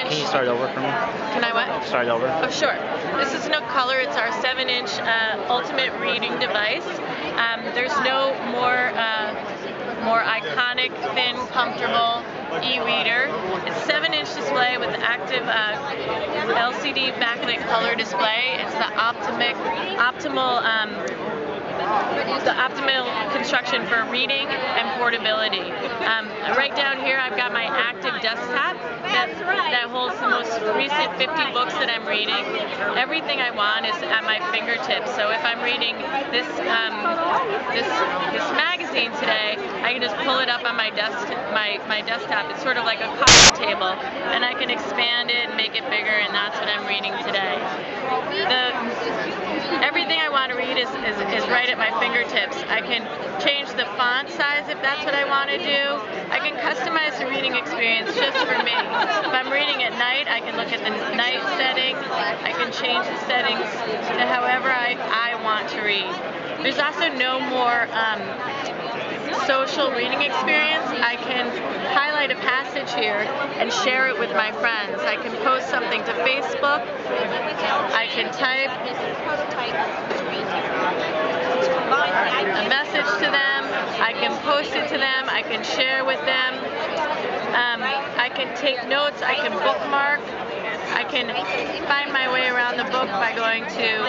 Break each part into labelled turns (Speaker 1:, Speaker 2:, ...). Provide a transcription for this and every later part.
Speaker 1: Can you start over for me?
Speaker 2: Can I what?
Speaker 1: Start over.
Speaker 2: Oh, sure. This is nookcolor. It's our 7-inch ultimate reading device. There's no more iconic, thin, comfortable e-reader. It's a 7-inch display with active LCD backlit color display. It's the optimal construction for reading and portability. Right down here I've got my active desktop that holds the most recent 50 books that I'm reading. Everything I want is at my fingertips. So if I'm reading this magazine today, I can just pull it up on my desktop. It's sort of like a coffee table, and I can expand it and make it bigger, and that's what I'm reading today. Everything I want to read is right at my fingertips. I can change the font size if that's what I want to do. I can customize the reading experience just for me. If I'm reading at night, I can look at the night setting. I can change the settings to however I want to read. There's also no more social reading experience. I can highlight a passage here and share it with my friends. I can post something to Facebook. I can type a message to them. I can post it to them. I can share with them. I can take notes. I can bookmark. I can find my way around the book by going to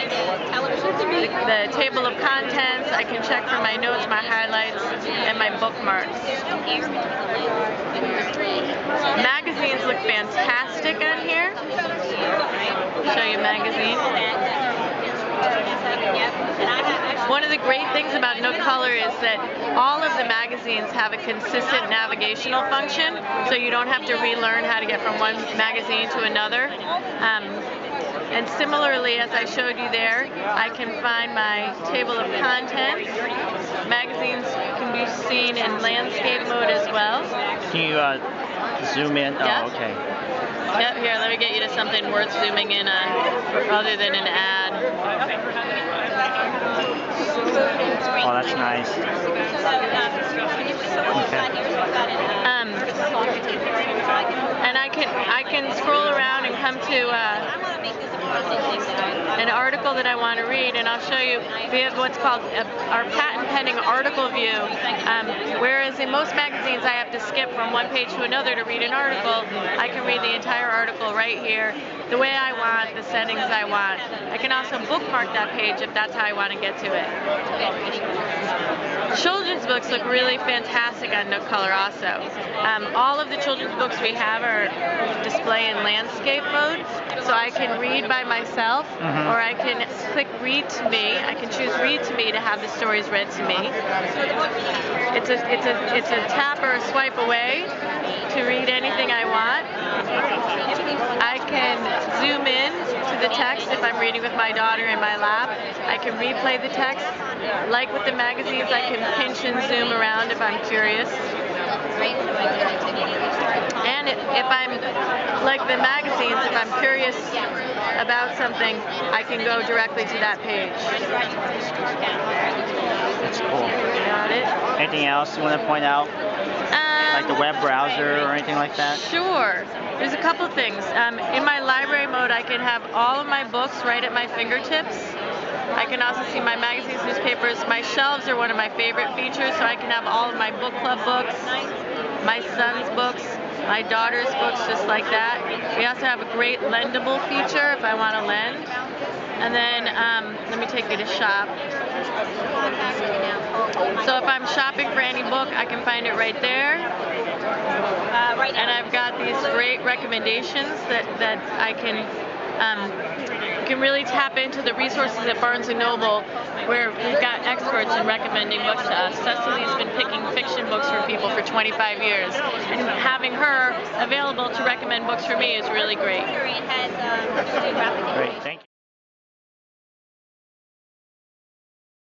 Speaker 2: the table of contents. I can check for my notes, my highlights, and my bookmarks. Magazines look fantastic on here. Show you a magazine. One of the great things about nookcolor is that all of the magazines have a consistent navigational function, so you don't have to relearn how to get from one magazine to another. And similarly, as I showed you there, I can find my table of contents. Magazines can be seen in landscape mode as well.
Speaker 1: Can you zoom in?
Speaker 2: Yeah.
Speaker 1: Oh, okay.
Speaker 2: Yep, here, let me get you to something worth zooming in on, other than an ad.
Speaker 1: Oh, that's nice. Okay.
Speaker 2: And I can scroll around and come to an article that I want to read, and I'll show you. We have what's called our patent pending article view. Whereas in most magazines I have to skip from one page to another to read an article, I can read the entire article right here, the way I want, the settings I want. I can also bookmark that page if that's how I want to get to it. Children's books look really fantastic on nookcolor also. All of the children's books we have are display in landscape mode, so I can read by myself, or I can click read to me. I can choose read to me to have the stories read to me. It's a tap or a swipe away to read anything I want. I can zoom in to the text if I'm reading with my daughter in my lap. I can replay the text. Like with the magazines, I can pinch and zoom around if I'm curious. And if I'm, like the magazines, if I'm curious about something, I can go directly to that page.
Speaker 1: That's cool.
Speaker 2: Got it.
Speaker 1: Anything else you want to point out? Like the web browser or anything like that?
Speaker 2: Sure. There's a couple things. In my library mode, I can have all of my books right at my fingertips. I can also see my magazines, newspapers. My shelves are one of my favorite features, so I can have all of my book club books, my son's books, my daughter's books, just like that. We also have a great lendable feature if I want to lend. And then, let me take you to shop. So if I'm shopping for any book, I can find it right there. And I've got these great recommendations that I can really tap into the resources at Barnes & Noble, where we've got experts in recommending books to us. Cecily's been picking fiction books for people for 25 years, and having her available to recommend books for me is really great.
Speaker 1: Great, thank you.